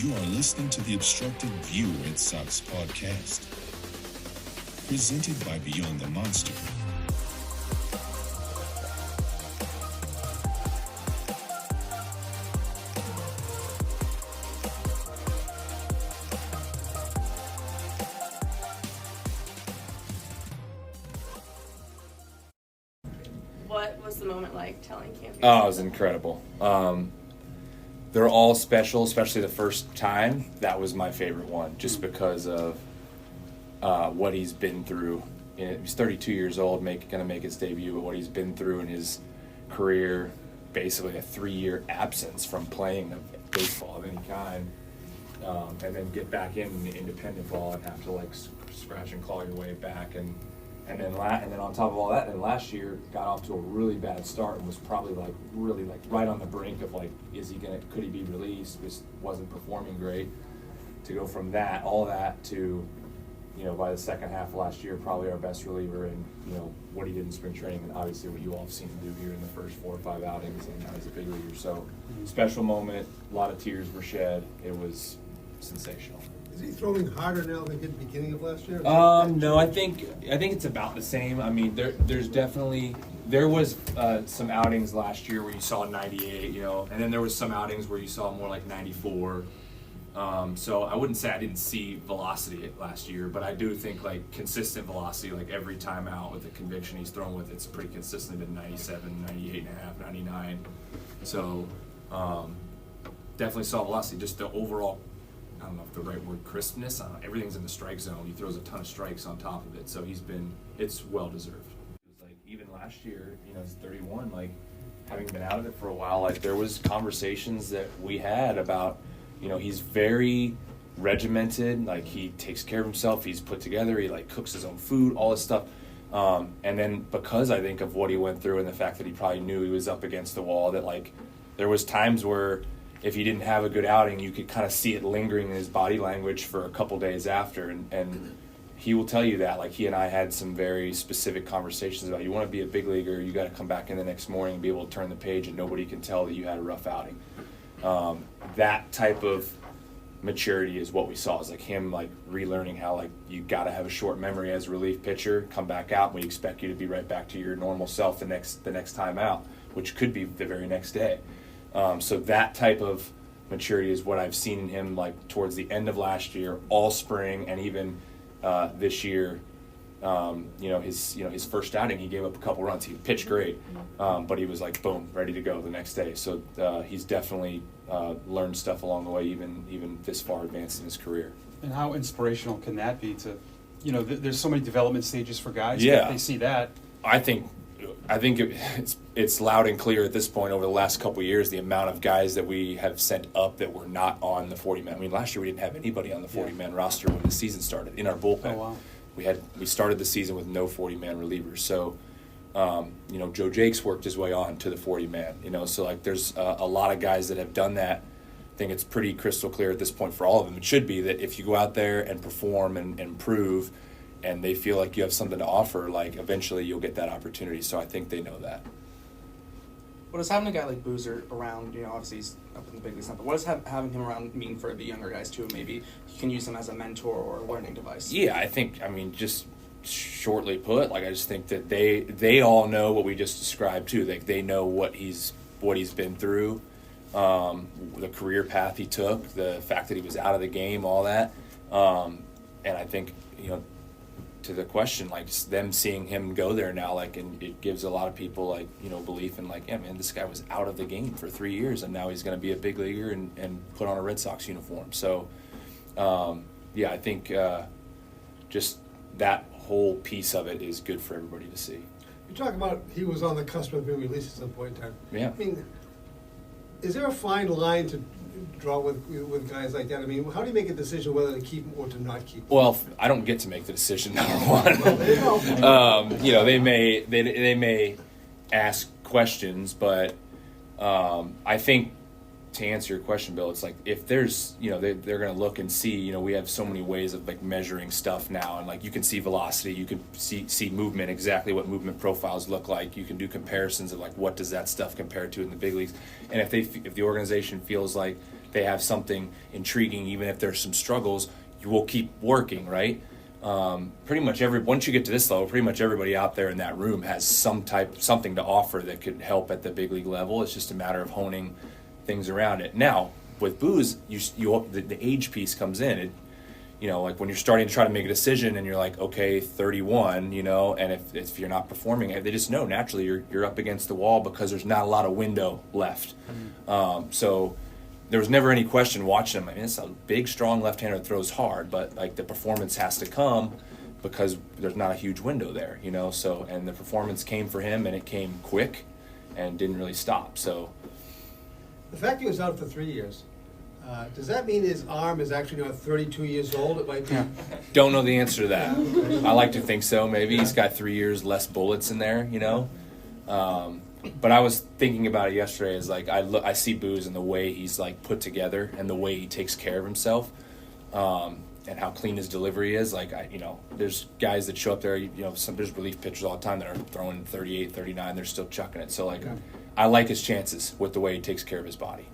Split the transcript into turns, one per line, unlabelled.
You are listening to the Obstructed View Red Sox Podcast, presented by Beyond the Monster.
What was the moment like telling Cam Booser?
Oh, it was incredible. They're all special, especially the first time. That was my favorite one, just because of what he's been through. He's 32 years old, going to make his debut, but what he's been through in his career, basically a 3-year absence from playing baseball of any kind, and then get back in the independent ball and have to scratch and claw your way back, and then on top of all that, and last year got off to a really bad start and was probably really right on the brink of could he be released? Just wasn't performing great. To go from all that to, by the second half of last year, probably our best reliever, and what he did in spring training, and obviously what you all have seen him do here in the first 4 or 5 outings, and now he's a big leaguer. So special moment, a lot of tears were shed. It was sensational.
Is he throwing harder now than he did at the beginning of last year?
No, I think it's about the same. I mean, there was some outings last year where you saw 98, and then there was some outings where you saw more like 94. So I wouldn't say I didn't see velocity last year, but I do think consistent velocity, every time out with the conviction he's thrown with, it's pretty consistently been 97, 98 and a half, 99. So definitely saw velocity. Just the overall, I don't know if the right word, crispness. Everything's in the strike zone. He throws a ton of strikes on top of it, so it's well deserved. It was even last year, he's 31. Having been out of it for a while, there was conversations that we had about, he's very regimented. He takes care of himself. He's put together. He cooks his own food, all this stuff. And then because I think of what he went through and the fact that he probably knew he was up against the wall, that there was times where if he didn't have a good outing, you could kind of see it lingering in his body language for a couple days after. And he will tell you that. He and I had some very specific conversations about, you want to be a big leaguer, you got to come back in the next morning and be able to turn the page and nobody can tell that you had a rough outing. That type of maturity is what we saw. Is him relearning how you got to have a short memory as a relief pitcher, come back out, and we expect you to be right back to your normal self the next time out, which could be the very next day. So that type of maturity is what I've seen in him towards the end of last year, all spring, and even this year. His first outing, he gave up a couple runs. He pitched great, but he was boom, ready to go the next day. So he's definitely learned stuff along the way, even this far advanced in his career.
And how inspirational can that be to, there's so many development stages for guys.
Yeah,
they see that.
I think it's loud and clear at this point over the last couple of years, the amount of guys that we have sent up that were not on the 40-man. I mean, last year we didn't have anybody on the 40-man roster when the season started in our bullpen.
Oh, wow.
We started the season with no 40-man relievers. So, Joe Jakes worked his way on to the 40-man. So there's a lot of guys that have done that. I think it's pretty crystal clear at this point for all of them. It should be that if you go out there and perform and improve, and they feel like you have something to offer, eventually you'll get that opportunity. So I think they know that.
What does having a guy like Booser around, obviously he's up in the big leagues now, but what does having him around mean for the younger guys too? Maybe you can use him as a mentor or a learning device.
Yeah, I think, just shortly put, I just think that they all know what we just described too. They know what he's been through, the career path he took, the fact that he was out of the game, all that. And I think, to the question, them seeing him go there now, and it gives a lot of people, belief in, yeah, man, this guy was out of the game for 3 years, and now he's going to be a big leaguer and put on a Red Sox uniform. So, I think just that whole piece of it is good for everybody to see.
You talk about he was on the cusp of being released at some point in time.
Yeah.
Is there a fine line to draw with guys like that? How do you make a decision whether to keep him or to not keep him?
Well, I don't get to make the decision, number one.
Well, there you go.
They may ask questions, but I think to answer your question, Bill, it's if there's, they're going to look and see, we have so many ways of measuring stuff now, and you can see velocity, you can see movement, exactly what movement profiles look like. You can do comparisons of what does that stuff compare to in the big leagues, and if the organization feels like they have something intriguing, even if there's some struggles, you will keep working, right? Pretty much once you get to this level, pretty much everybody out there in that room has something to offer that could help at the big league level. It's just a matter of honing things around it. Now, with Boos, the age piece comes in. Like when you're starting to try to make a decision and you're like, okay, 31, and if you're not performing, they just know naturally you're up against the wall because there's not a lot of window left. So there was never any question watching him. I mean, it's a big, strong left-hander that throws hard, but like the performance has to come because there's not a huge window there, So, and the performance came for him, and it came quick, and didn't really stop. So,
The fact he was out for 3 years, does that mean his arm is actually not 32 years old? It might be.
don't know the answer to that. I like to think so. Maybe he's got 3 years less bullets in there, But I was thinking about it yesterday. Is like I see Boos and the way he's like put together and the way he takes care of himself, and how clean his delivery is. Like there's guys that show up there. There's relief pitchers all the time that are throwing 38, 39. They're still chucking it. So I like his chances with the way he takes care of his body.